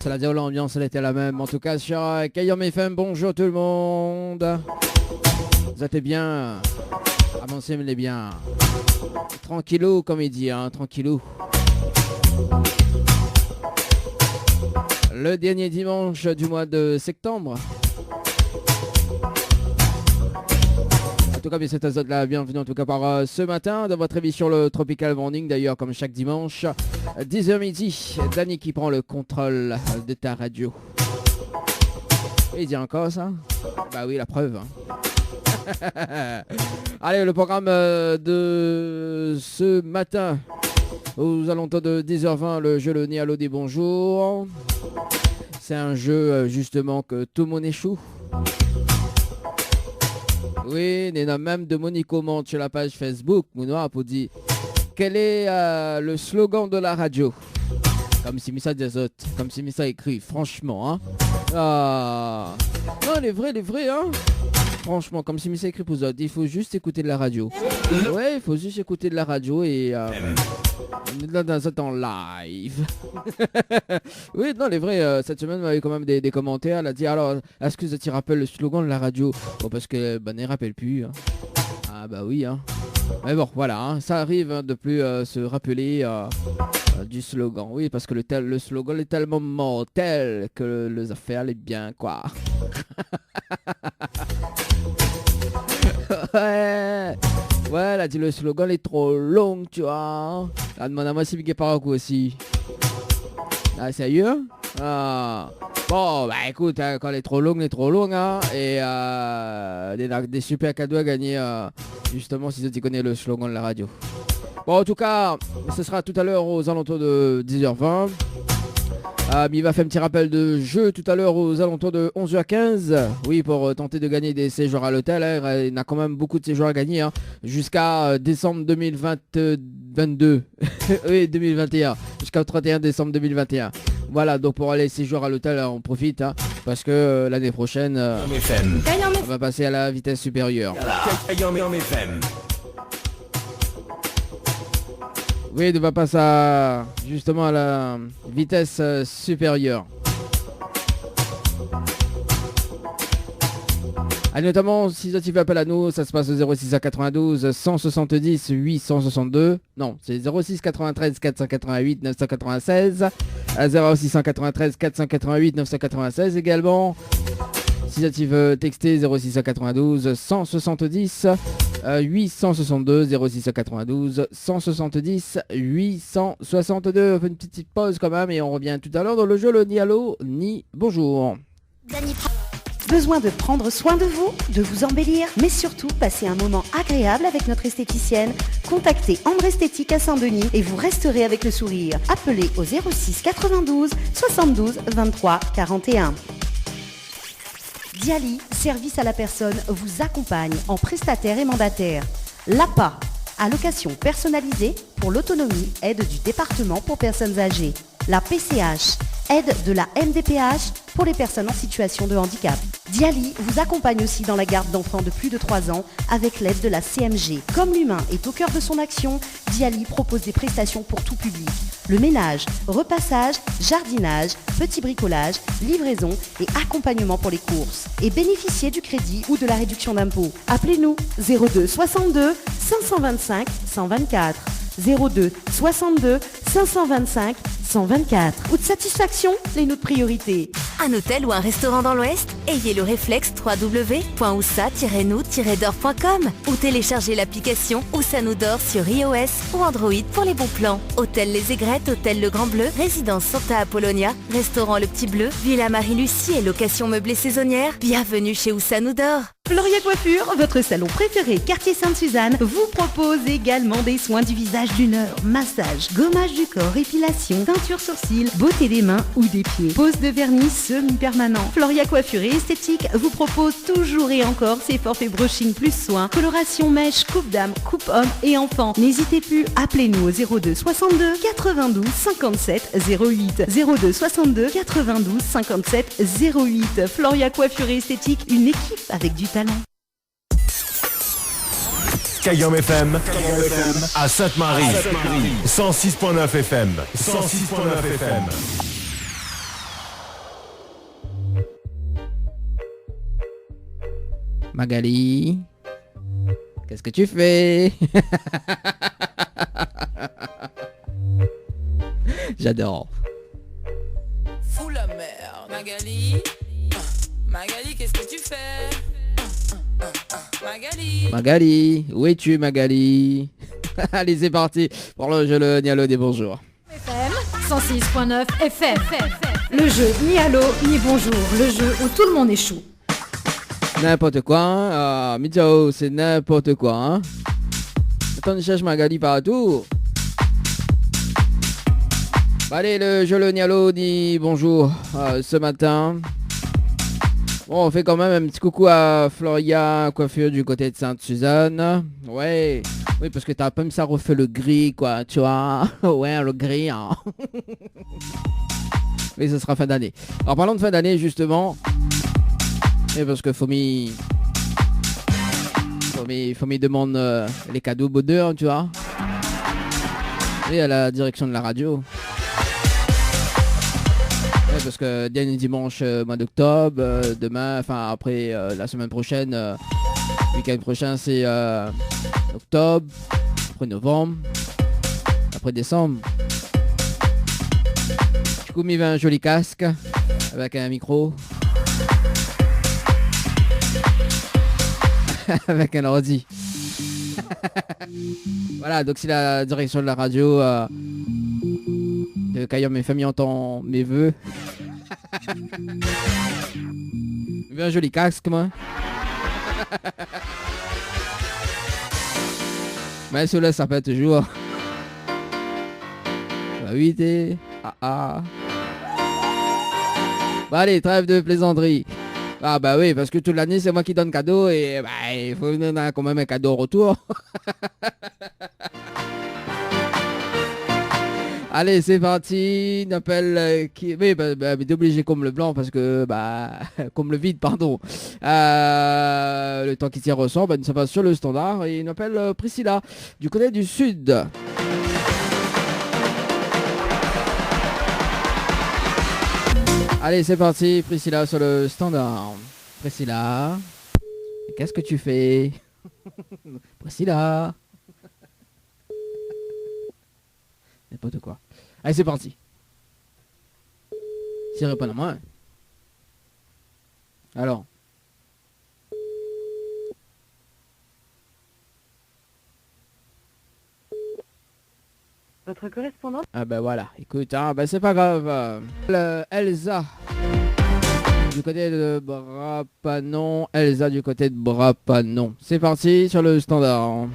C'est la dire l'ambiance, elle était la même. En tout cas, sur Kayom FM, bonjour tout le monde. Vous êtes bien? Avancez, mais bien. Tranquillou, comme il dit, hein, tranquillou. Le dernier dimanche du mois de septembre. En tout cas, bien, c'est à la bienvenue en tout cas par ce matin dans votre émission le Tropical Morning. D'ailleurs, comme chaque dimanche, 10h midi, Dany qui prend le contrôle de ta radio. Et il dit encore ça? Bah oui, la preuve. Hein. Allez, le programme de ce matin, aux alentours de 10h20, le jeu Le Nialo des Bonjours. C'est un jeu justement que tout le monde échoue. Oui, il y a même de Monique commente sur la page Facebook, Mounoir, pour dire quel est le slogan de la radio. Comme si Missa des autres, comme si Missa écrit, franchement, hein. Ah. Non, les vrais, hein. Franchement, comme si Missa écrit pour autres, il faut juste écouter de la radio. Ouais, il faut juste écouter de la radio et on est là dans un temps live. Oui, non, les vrais, cette semaine, il y a eu quand même des commentaires. Elle a dit, alors, est-ce que tu rappelles le slogan de la radio? Bon, parce que, ne rappelle plus. Hein. Ah, bah oui, hein. Mais bon, voilà, hein, ça arrive hein, de plus se rappeler du slogan. Oui, parce que le slogan est tellement mortel que les affaires, est bien, quoi. Ouais. Ouais, elle a dit le slogan est trop long, tu vois. Elle demande à moi si Big Parakou aussi. Ah, sérieux? Ah. Bon, bah écoute, hein, quand elle est trop longue, hein. Et des super cadeaux à gagner, justement, si tu connais le slogan de la radio. Bon, en tout cas, ce sera tout à l'heure aux alentours de 10h20. Il va faire un petit rappel de jeu tout à l'heure aux alentours de 11h15. Oui, pour tenter de gagner des séjours à l'hôtel. Hein. Il y a quand même beaucoup de séjours à gagner. Hein, jusqu'à décembre 2022. Oui, 2021. Jusqu'au 31 décembre 2021. Voilà, donc pour aller séjours à l'hôtel, on profite. Hein, parce que l'année prochaine, on va passer à la vitesse supérieure. Oui, on va passer justement à la vitesse supérieure. Et notamment, si tu fais appel à nous, ça se passe au 06 92 170 862. Non, c'est 06 93 488 996. 06 193 488 996 également. Si tu veux texter 06 92 170 862 06 92 170 862. On fait une petite pause quand même et on revient tout à l'heure dans le jeu Le Nialo ni bonjour. Besoin de prendre soin de vous, de vous embellir, mais surtout passer un moment agréable avec notre esthéticienne? Contactez Ambre Esthétique à Saint-Denis et vous resterez avec le sourire. Appelez au 06 92 72 23 41. Diali, service à la personne, vous accompagne en prestataire et mandataire. L'APA, allocation personnalisée pour l'autonomie, aide du département pour personnes âgées. La PCH, aide de la MDPH pour les personnes en situation de handicap. Diali vous accompagne aussi dans la garde d'enfants de plus de 3 ans avec l'aide de la CMG. Comme l'humain est au cœur de son action, Diali propose des prestations pour tout public. Le ménage, repassage, jardinage, petit bricolage, livraison et accompagnement pour les courses. Et bénéficiez du crédit ou de la réduction d'impôt. Appelez-nous 02 62 525 124. 02 62 525 124. Ou de satisfaction, les notre priorité. Un hôtel ou un restaurant dans l'Ouest? Ayez le réflexe www.oussa-nous-dor.com ou téléchargez l'application Oussa nous dort sur iOS ou Android pour les bons plans. Hôtel Les Aigrettes, Hôtel Le Grand Bleu, Résidence Santa Apollonia, Restaurant Le Petit Bleu, Villa Marie-Lucie et location meublée saisonnière. Bienvenue chez Oussa nous dort. Floria Coiffure, votre salon préféré, quartier Sainte-Suzanne, vous propose également des soins du visage d'une heure, massage, gommage du corps, épilation, teinture sourcils, beauté des mains ou des pieds, pose de vernis semi-permanent. Floria Coiffure et Esthétique vous propose toujours et encore ses forfaits brushing plus soins, coloration mèche, coupe dame, coupe homme et enfant. N'hésitez plus, appelez-nous au 02 62 92 57 08. 02 62 92 57 08. Floria Coiffure et Esthétique, une équipe avec du talent. Kayom FM à Sainte-Marie 106.9 FM 106.9 FM. Magali, qu'est-ce que tu fais? J'adore. Fous la mer, Magali. Magali, qu'est-ce que tu fais? Magali. Magali, où es-tu Magali? Allez, c'est parti pour le jeu le Nialo des bonjours. FM 106.9 FM. Le jeu ni allô ni bonjour, le jeu où tout le monde échoue. N'importe quoi, hein. Ah, Mitao, c'est n'importe quoi, hein. Attends, je cherche Magali partout. Allez, le jeu le Nialo dit bonjour ce matin. Bon, on fait quand même un petit coucou à Floria Coiffure du côté de Sainte-Suzanne. Ouais, oui, parce que t'as pas mis ça refait le gris, quoi, tu vois. Ouais, le gris, hein. Oui, ce sera fin d'année. Alors, parlons de fin d'année, justement. Et parce que Fomi demande les cadeaux bonheur, tu vois. Et à la direction de la radio. Ouais, parce que dernier dimanche mois d'octobre, demain, enfin après la semaine prochaine, week-end prochain c'est octobre, après novembre, après décembre. Du coup, il met un joli casque avec un micro. Avec un ordi. Voilà, donc si la direction de la radio de Caillon mes familles entend mes vœux. Il veut un joli casque, moi. Mais celui-là, ça peut toujours. Bah oui, t'es. Ah. Bah allez, trêve de plaisanterie. Ah bah oui, parce que toute l'année c'est moi qui donne cadeau et bah il faut donner quand même un cadeau au retour. Allez, c'est parti. N'appelle qui. Oui, bah, obligé comme le blanc parce que bah comme le vide, pardon. Le temps qui tire ressort, bah, ça passe sur le standard et il m'appelle Priscilla du côté du sud. Allez, c'est parti, Priscilla sur le standard. Priscilla, qu'est-ce que tu fais? Priscilla. N'importe quoi. Allez, c'est parti. S'il répond à moi. Alors. Votre correspondant. Ah ben voilà, écoute, hein, ben c'est pas grave. Elsa du côté de Brapanon. Elsa du côté de Brapanon. C'est parti sur le standard.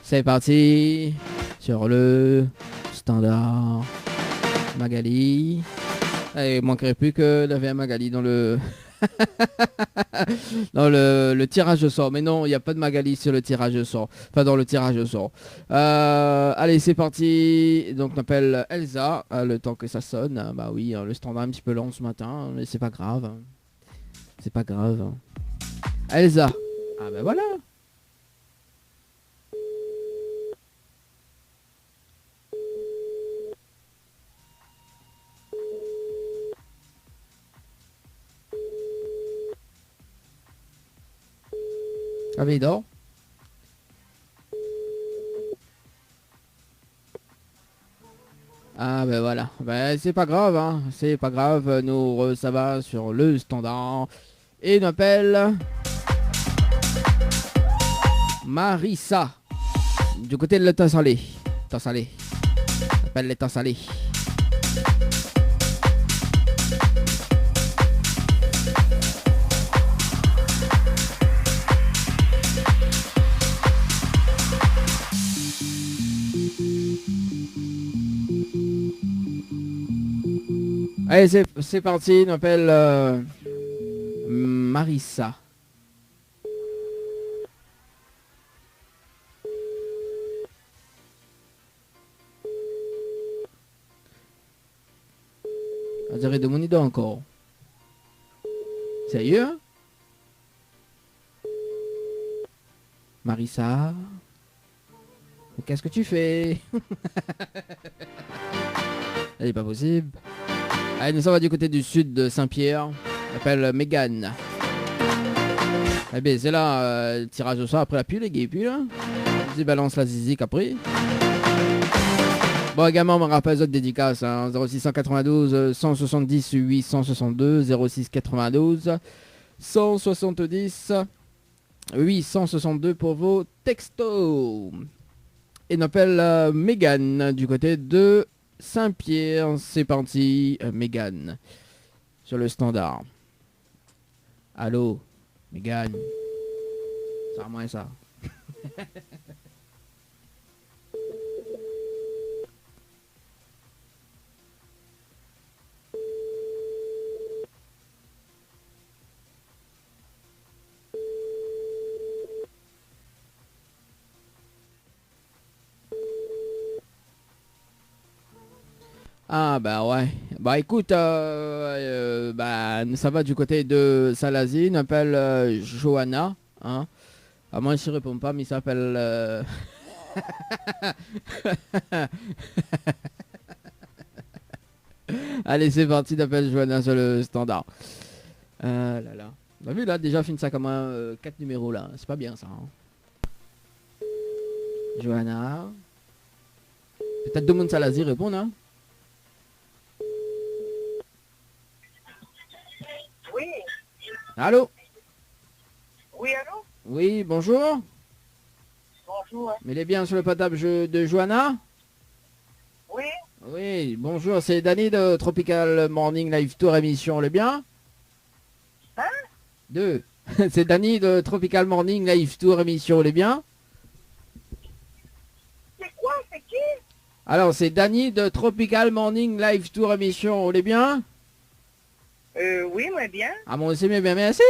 C'est parti sur le standard. Magali. Il manquerait plus que d'avoir Magali dans le... dans le tirage au sort. Mais non, il n'y a pas de Magali sur le tirage au sort. Enfin, dans le tirage au sort. Allez, c'est parti. Donc, on appelle Elsa. Le temps que ça sonne. Bah oui, le standard est un petit peu lent ce matin. Mais c'est pas grave. C'est pas grave. Elsa. Ah ben voilà. Ah mais il dort. Ah ben voilà, ben c'est pas grave, hein. C'est pas grave, nous ça va sur le standard. Et on appelle Marissa du côté de l'étang salé. L'étang salé. On appelle l'étang salé. Allez, c'est parti, on appelle Marissa. On dirait de mon idée encore. Sérieux? Marissa? Qu'est-ce que tu fais? C'est pas possible. Allez, nous sommes du côté du sud de Saint-Pierre. On appelle Mégane. Eh bien, c'est là, tirage au sort après la pile, les gars, et puis là. Je balance la zizi après. Bon, également, on me rappelle autres dédicaces, hein, 0692 170 862, 0692 170 862 pour vos textos. Et on appelle Mégane du côté de Saint-Pierre. C'est parti, Mégane, sur le standard. Allô, Mégane. Ça va moins ça. Ah bah ouais. Bah écoute, bah, ça va du côté de Salazie, on appelle Johanna. Hein. À moi je ne réponds pas, mais il s'appelle... Allez, c'est parti, d'appel Johanna sur le standard. Là là. T'as vu là, déjà fini ça comme 4 numéros là. C'est pas bien ça. Hein. Johanna. Peut-être deux monde Salazie répondent, hein. Oui. Allô? Oui, allô? Oui, bonjour. Bonjour. Mais il est bien sur le potable de Johanna? Oui. Oui, bonjour, c'est Danny de Tropical Morning Live Tour émission, le bien? Hein? Deux. C'est Danny de Tropical Morning Live Tour émission, le bien? C'est quoi? C'est qui? Alors, c'est Danny de Tropical Morning Live Tour émission, les bien? Oui, moi bien. Ah bon, c'est bien, merci.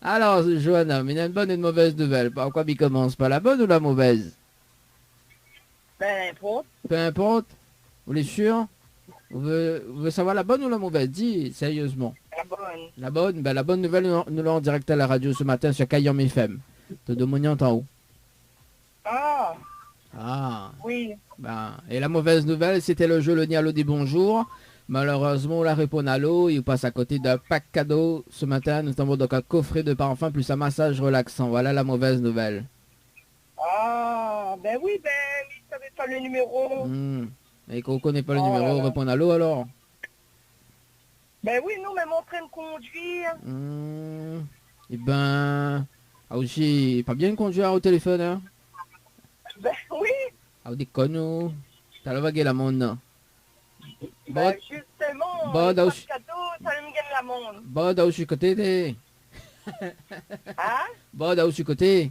Alors, Johanna, mais il y a une bonne et une mauvaise nouvelle. Par quoi il commence? Pas la bonne ou la mauvaise? Ben, n'importe. Peu importe. Vous êtes sûr? Vous voulez savoir la bonne ou la mauvaise? Dis, sérieusement. La bonne. La bonne? Ben, la bonne nouvelle, nous l'avons en direct à la radio ce matin sur Cayam FM. De Domoniant en haut. Ah, Ah. oui. Ben, et la mauvaise nouvelle, c'était le jeu Le Nialo des bonjours. Malheureusement, la réponse à l'eau, il passe à côté d'un pack cadeau. Ce matin, nous avons donc un coffret de parfum plus un massage relaxant. Voilà la mauvaise nouvelle. Ah, ben oui, ben, il savait pas le numéro. Et qu'on ne connaît pas le Oh numéro, là là. répondre à l'eau alors. Ben oui, nous, même en train de conduire. Eh ben... Ah aussi, pas bien conduire au téléphone, hein. Ben oui. Ah, des conneaux. T'as la vague la monde. Ben, Bon, justement, bon, le donc, pack cadeau, ça me gagne la monde. bon, là où je suis côté, t'es. Hein? Bon, là où je suis côté.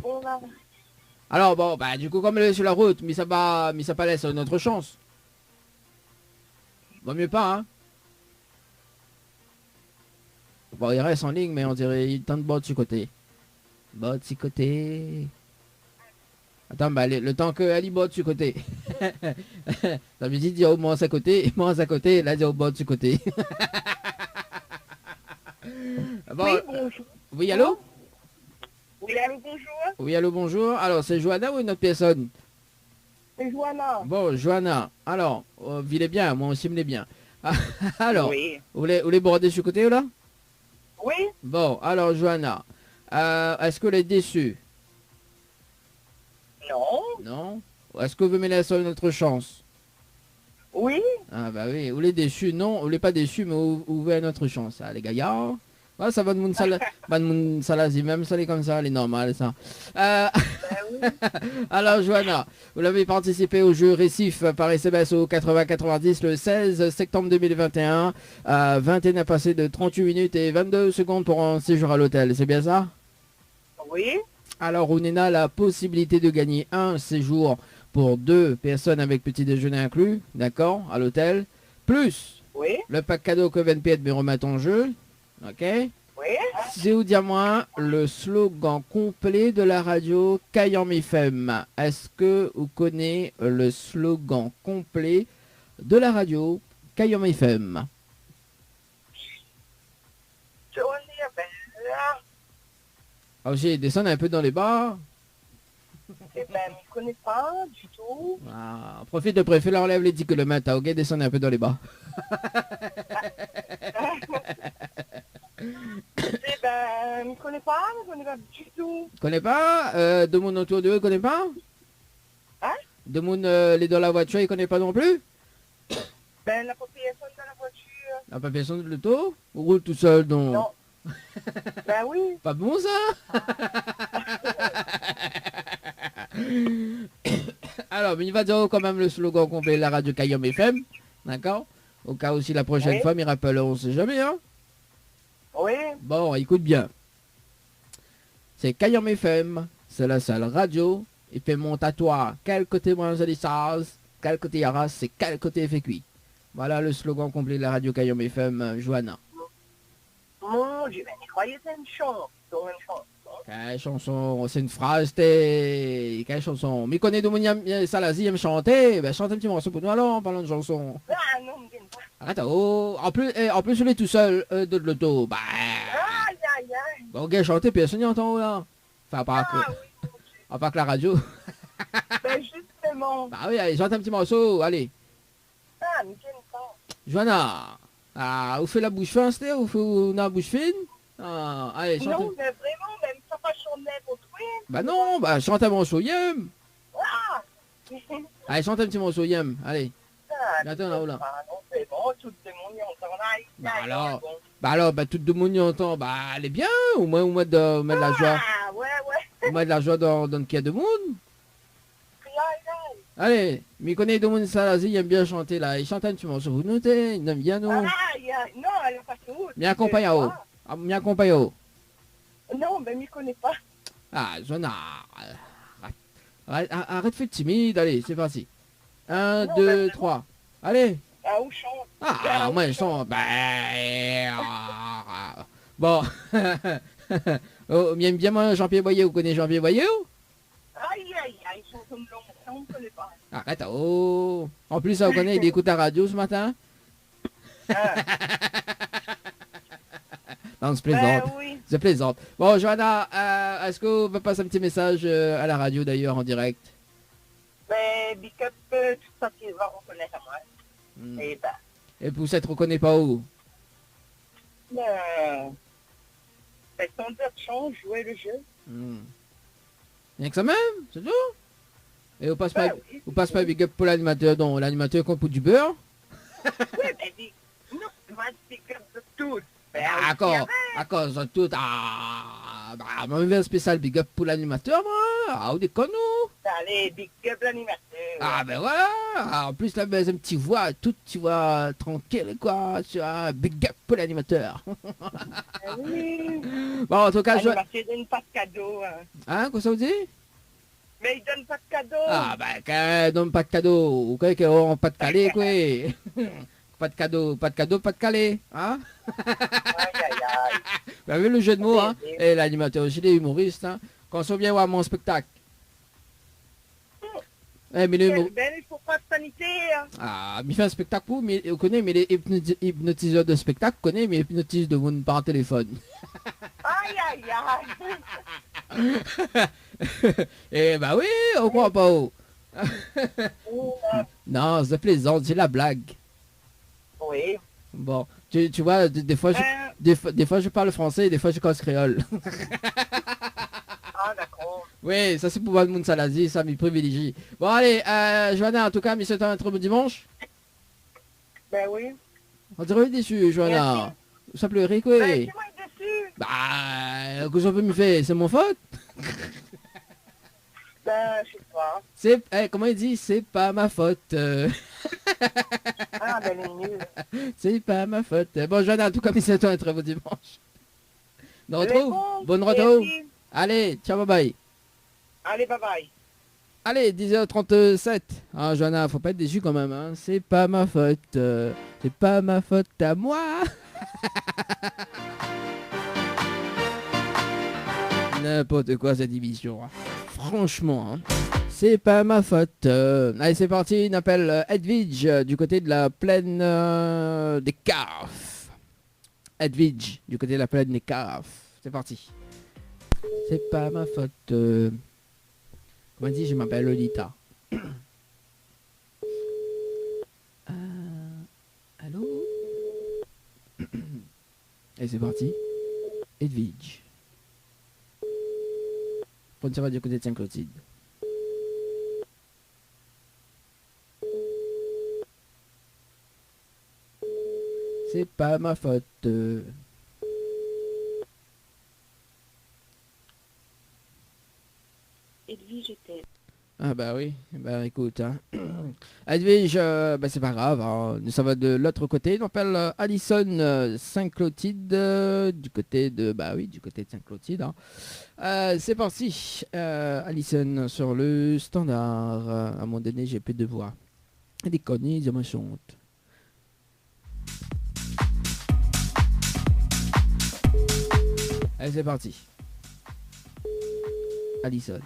Bon, là. Alors bon, bah du coup comme elle est sur la route, mais ça pas laisse une autre chance. Vaut mieux pas, hein. Bon, il reste en ligne, mais on dirait il tente de côté. Bas de côté. Attends, bah le temps qu'elle y botte du côté. Ça veut dire au moins à côté, moi à côté, là dit au bas du côté. Bon, Oui, bonjour. oui, allô? Oui, allô, bonjour. Oui, allô, bonjour. Alors, c'est Johanna ou une autre personne? C'est Johanna. Bon, Johanna, alors, vilez bien, moi aussi me l'ai bien. Alors, Oui. vous voulez border sur le côté là? Oui. Bon, alors Johanna, est-ce que vous êtes déçue? Non. Non? Est-ce que vous me laissez une autre chance? Oui. Ah bah oui, vous êtes déçu, non, vous n'êtes pas déçu, mais vous ouvrez une autre chance, les gaillards. Ouais, ça va de mon salazie, même ça est comme ça, elle est normale ça. Ben oui. Alors Johanna, vous l'avez participé au jeu Récif par SMS au 80-90 le 16 septembre 2021. 21 passé de 38 minutes et 22 secondes pour un séjour à l'hôtel, c'est bien ça? Oui. Alors on a la possibilité de gagner un séjour pour 2 personnes avec petit déjeuner inclus, d'accord, à l'hôtel, plus Oui. le pack cadeau que VNP me remet en jeu, ok? Oui. C'est ou dire moi le slogan complet de la radio Cayam FM. Est-ce que vous connaissez le slogan complet de la radio Cayam FM? Je vais dire, ben là, Alors j'ai descendu un peu dans les bars. eh ben, je ne connais pas du tout. Ah, profite de préfet, enlève les 10 km, ok, descendez un peu dans les bas. Eh ben, je ne connais pas du tout. Connais pas de monde autour d'eux, connais pas? Hein? De monde les dans la voiture, ils connaissent pas non plus? Ben, la personne dans la voiture. La pas personne de l'auto? Ou roule tout seul donc? Non. Ben oui. Pas bon ça? Alors, mais il va dire quand même le slogan complet de la radio Kayom FM. D'accord? Au cas où si la prochaine Oui. fois, m'y rappelleront, on sait jamais, hein? Oui. Bon, écoute bien. C'est Kayom FM, c'est la seule radio. Il fait monte à toi. Quel côté moins des stars, quel côté Yaras, c'est quel côté fait cuit. Voilà le slogan complet de la radio Kayom FM, Johanna. Mon Dieu, ben, je croyais que c'était une chanson. Quelle chanson? C'est une phrase, t'es... Quelle chanson? Mais connais Dominiam Salazi aime chanter? Ben chante un petit morceau pour nous alors en parlant de chanson. Ah non, je ne pas. Arrête, oh. En plus, il est tout seul de l'auto. Bah... Aïe, aïe, aïe. Bon, ok, chanter, personne n'y entend là. Enfin, à part que la radio. Ben justement. Bah oui, allez, chante un petit morceau, allez. Ah, mais je ne pas. Johanna, ah, vous faites la bouche fin, c'était? Vous faites la bouche fine? Ah, allez, chante. Non, mais vraiment, même ça pas chanter pour toi. Bah non, bah chante un morceau, yem. Ah. Allez, chante un petit morceau, yem, allez. Ah, Attends, là, là. ah, non, c'est bon, tout le monde y entend. Aïe, Bah aïe, alors. bon. Bah alors, bah tout le monde y entend, bah elle est bien, au moins de mettre la joie. Ah, ouais, ouais. Au moins de la joie dans le qu'il y a de monde. Aïe, aïe. Allez, mais connaît de monde Salazi, il aime bien chanter là, il chante un petit morceau, vous notez, il aime bien nous. Aïe, aïe. Non, elle est pas tout. Bien accompagné à haut. Bien accompagné à haut. Non, ben, je ne connais pas. Ah, Johanna. Arrête de faire timide, allez, c'est parti. 1, Non, 2, bah, 3. Allez. Ah, où chante? Ah, moi, je chante. Bah, bon. Oh, bien moi, Jean-Pierre Boyer, vous connaissez Jean-Pierre Boyer? Aïe, aïe, aïe, ils sont comme long. Ça, on ne connaît pas. Arrête, oh. En plus, ça, vous connaissez, il écoute la radio ce matin. Non, je plaisante. Ben oui. Je plaisante. Bon, Johanna, est-ce qu'on peut passer un petit message à la radio d'ailleurs en direct? Ben, big up, tout ça qui va reconnaître à moi. Hmm. Et ben, Et pour ça, tu reconnais pas où? ben, ton de chance, jouer le jeu. Hmm. Rien que ça même, c'est tout? Et on passe pas, Ben oui. on passe pas big up pour l'animateur, non, l'animateur qu'on pour du beurre? Oui, ben, non, moi, big up de tout. Ben, Ah, d'accord, à cause de tout. Ah, bah, moi, un spécial big up pour l'animateur, moi. Ah, on déconne, nous. allez, big up l'animateur. Ah, ben voilà. Ah, en plus, là, ben, une petite voix, toute, tu vois, tranquille, quoi. Tu vois, big up pour l'animateur. Ben oui. Bon, en tout cas, je... L'animateur donne pas de cadeau. Hein. Hein, quoi ça vous dit? Mais il donne pas de cadeau. Ah, ben, quand donne pas de cadeau. Ou quoi, qu'on pas de calé, quoi. Pas de cadeau, pas de calé. Hein? Aïe, aïe, aïe. Vous avez le jeu de mots, hein? Oui. Et l'animateur aussi, les humoristes, hein? Quand on se vient voir mon spectacle. Eh, mais le Ben, il faut pas de sanitaire. Ah, il fait un spectacle pour, mais vous connaissez, mais les hypnotiseurs de spectacle, vous connaissez, mais hypnotisent de monde par téléphone. Aïe, aïe, aïe. Eh bah oui, on croit pas. Oh. Oh, Non, c'est plaisant, c'est la blague. oui. Bon, tu vois, des fois, des fois je parle français et des fois je casse créole. Ah, d'accord. Oui, ça c'est pour voir le monde Salazi, ça m'y privilégie. Bon allez, Johanna, en tout cas, mais c'est un très bon dimanche. Ben oui. On dirait déçu, Johanna. Ça pleurait quoi? Ben, c'est moi dessus. Bah, que ça peut me faire, c'est mon faute. Ben, je sais pas. C'est, comment il dit, c'est pas ma faute. Ah, ben, il est nul. C'est pas ma faute. Bon, Johanna, en tout cas, mais c'est un très bon dimanche. De retrouve. Bonne retour. Merci. Allez, ciao, bye bye. Allez, bye bye. Allez, 10h37. Ah, Johanna, faut pas être déçu quand même. Hein. C'est pas ma faute. C'est pas ma faute à moi. N'importe quoi cette émission. Hein. Franchement, hein. C'est pas ma faute. Allez, c'est parti. On appelle Edwidge du côté de la plaine des Caves. Edwidge du côté de la plaine des Caves. C'est parti. C'est pas ma faute. Comment dit, je m'appelle Lolita. Allô? Et c'est parti. Edwige. Frontière du côté de Saint-Clotilde. C'est pas ma faute. Edwige était. Ah bah oui, bah écoute, hein. Edwige, bah c'est pas grave, hein. Ça va de l'autre côté. On appelle Alison Saint-Clotilde, du côté de, bah oui, du côté de Saint-Clotilde, hein. C'est parti, Alison sur le standard. À un moment donné, j'ai plus de voix. Des conneries, je me chante. Allez, c'est parti. Alison.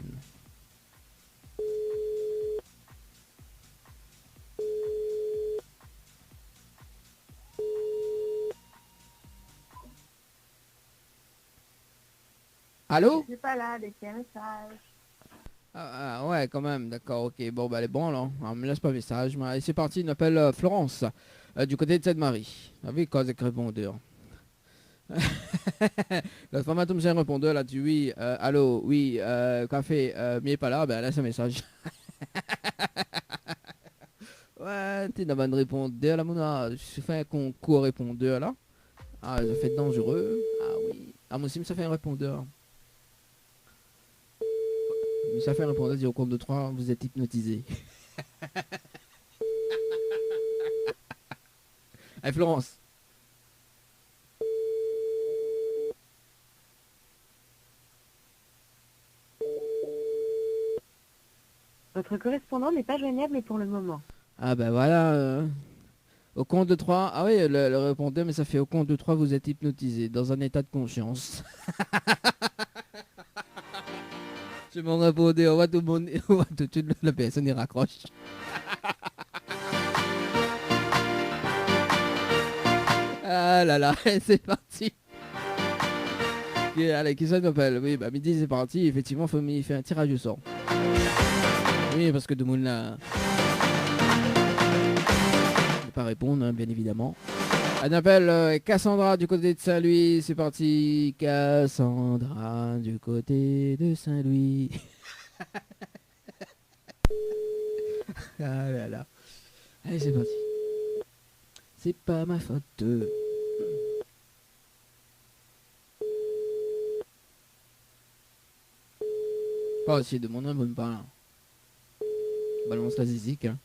Allô? Je suis pas là, laissez un message. Ouais, quand même, d'accord, ok. Bon, bah, elle est bon, là. Alors, me laisse pas un message. Mais allez, c'est parti, on appelle Florence, du côté de Sainte-Marie. Vous avez quoi avec répondeur? La femme tombe sur un répondeur, là, tu oui, allô, oui, café, mais pas là, ben, laisse un message. Ouais, t'es dans bonne répondeur, là, mon je fais un concours répondeur, là. Ah, ça fait dangereux. Ah oui. Ah, moi aussi, ça fait un répondeur. Mais ça fait un répondeur, dit au compte de 3, vous êtes hypnotisé. Allez, Florence. Votre correspondant n'est pas joignable pour le moment. Ah ben voilà. Au compte de 3. Ah oui, le répondeur, mais ça fait au compte de 3, vous êtes hypnotisé dans un état de conscience. Je m'en répondais, on va tout de suite, la personne y raccroche. Ah là là, c'est parti. Allez, qui ça m'appelle? Oui, bah midi c'est parti, effectivement, il fait un tirage au sort. Oui, parce que tout le monde là... ne peut pas répondre, hein, bien évidemment. On appelle Cassandra du côté de Saint-Louis. C'est parti, Cassandra du côté de Saint-Louis. Ah là là. Allez, c'est parti. C'est pas ma faute. Pas aussi de mon nom, même pas là. Balance la zizik, hein.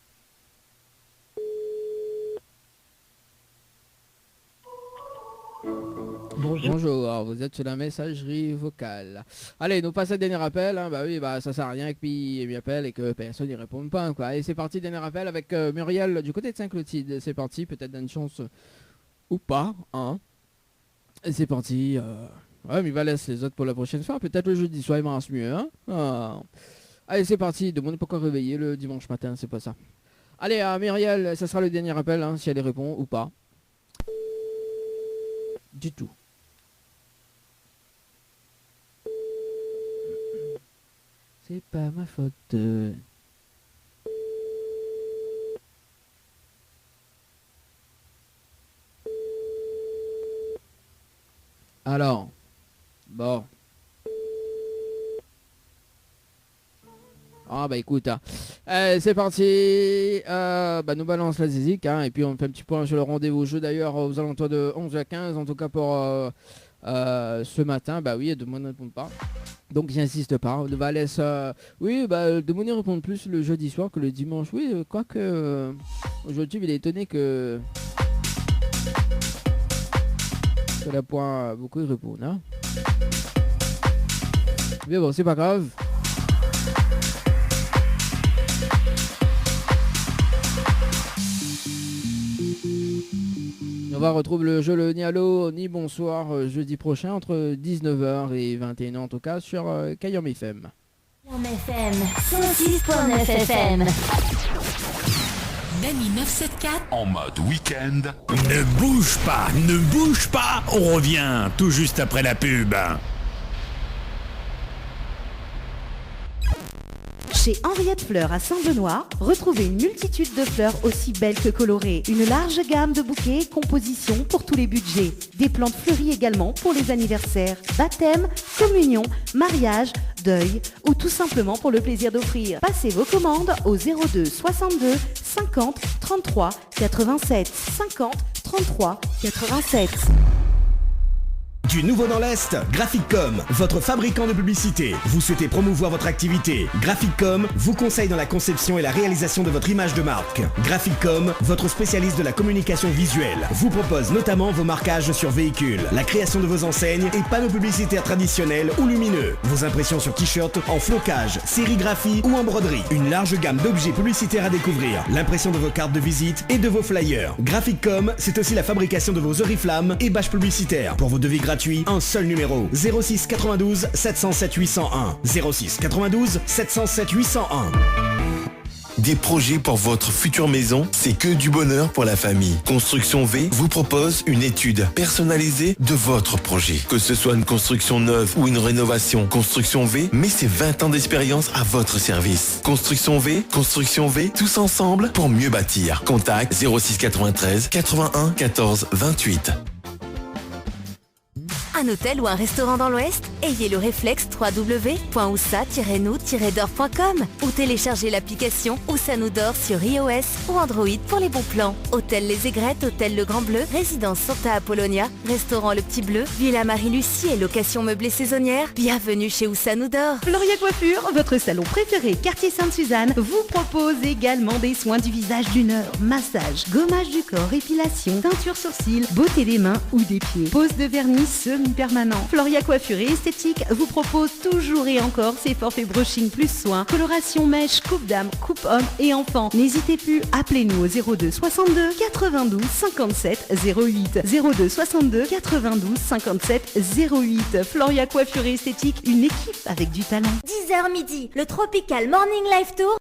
Bonjour, alors vous êtes sur la messagerie vocale. Allez, nous passons le dernier appel, hein. Bah oui, bah ça sert à rien que puis il m'appelle et que personne n'y répond pas, quoi. Allez, c'est parti, dernier appel avec Muriel du côté de Saint-Clotilde. C'est parti, peut-être une chance ou pas, hein. Et c'est parti. Ouais, mais il va laisser les autres pour la prochaine fois. Peut-être le jeudi soir, il marche mieux, hein. Ah. Allez, c'est parti. De n'est pas encore réveillé le dimanche matin, c'est pas ça. Allez, Muriel, ça sera le dernier appel, hein, si elle répond ou pas. Du tout. C'est pas ma faute. Alors, bon. Ah bah écoute, hein. C'est parti. Bah nous balance la zizik, hein, et puis on fait un petit point sur le rendez-vous jeu d'ailleurs aux alentours de 11 à 15, en tout cas pour ce matin. Bah oui, Demone ne répond pas. Donc j'insiste pas. On va laisser. Oui, bah Demone répond plus le jeudi soir que le dimanche. Oui, quoique aujourd'hui il est étonné que la point beaucoup y répondent, hein. Mais bon, c'est pas grave. On va retrouver le jeu le ni allô ni bonsoir jeudi prochain entre 19h et 21h en tout cas sur Kayom FM. Kayom FM 106.9 FM. Dany 974 En mode week-end. Ne bouge pas, on revient tout juste après la pub. Chez Henriette Fleurs à Saint-Benoît, retrouvez une multitude de fleurs aussi belles que colorées. Une large gamme de bouquets et compositions pour tous les budgets. Des plantes fleuries également pour les anniversaires, baptêmes, communions, mariages, deuil ou tout simplement pour le plaisir d'offrir. Passez vos commandes au 02 62 50 33 87 50 33 87. Du nouveau dans l'Est, Graphicom, votre fabricant de publicité. Vous souhaitez promouvoir votre activité? Graphicom vous conseille dans la conception et la réalisation de votre image de marque. Graphicom, votre spécialiste de la communication visuelle, vous propose notamment vos marquages sur véhicules, la création de vos enseignes et panneaux publicitaires traditionnels ou lumineux, vos impressions sur t-shirts en flocage, sérigraphie ou en broderie, une large gamme d'objets publicitaires à découvrir, l'impression de vos cartes de visite et de vos flyers. Graphicom, c'est aussi la fabrication de vos oriflammes et bâches publicitaires. Pour vos devis gratuits, un seul numéro, 06 92 707 801. 06 92 707 801. Des projets pour votre future maison, c'est que du bonheur pour la famille. Construction V vous propose une étude personnalisée de votre projet. Que ce soit une construction neuve ou une rénovation, Construction V met ses 20 ans d'expérience à votre service. Construction V, tous ensemble pour mieux bâtir. Contact 06 93 81 14 28. Un hôtel ou un restaurant dans l'Ouest? Ayez le réflexe www.ousa-nous-dor.com ou téléchargez l'application Ousa nous dort sur iOS ou Android pour les bons plans. Hôtel Les Aigrettes, Hôtel Le Grand Bleu, Résidence Santa Apollonia, Restaurant Le Petit Bleu, Villa Marie-Lucie et location meublée saisonnière. Bienvenue chez Ousa nous dort. Floria Coiffure, votre salon préféré quartier Sainte-Suzanne, vous propose également des soins du visage d'une heure. Massage, gommage du corps, épilation, teinture sourcils, beauté des mains ou des pieds. Pose de vernis semi-permanent. Floria Coiffure et Esthétique vous propose toujours et encore ses forfaits brushing plus soins, coloration mèche, coupe dame, coupe homme et enfant. N'hésitez plus, appelez-nous au 02 62 92 57 08. 02 62 92 57 08. Floria Coiffure et Esthétique, une équipe avec du talent. 10h midi, le Tropical Morning Live Tour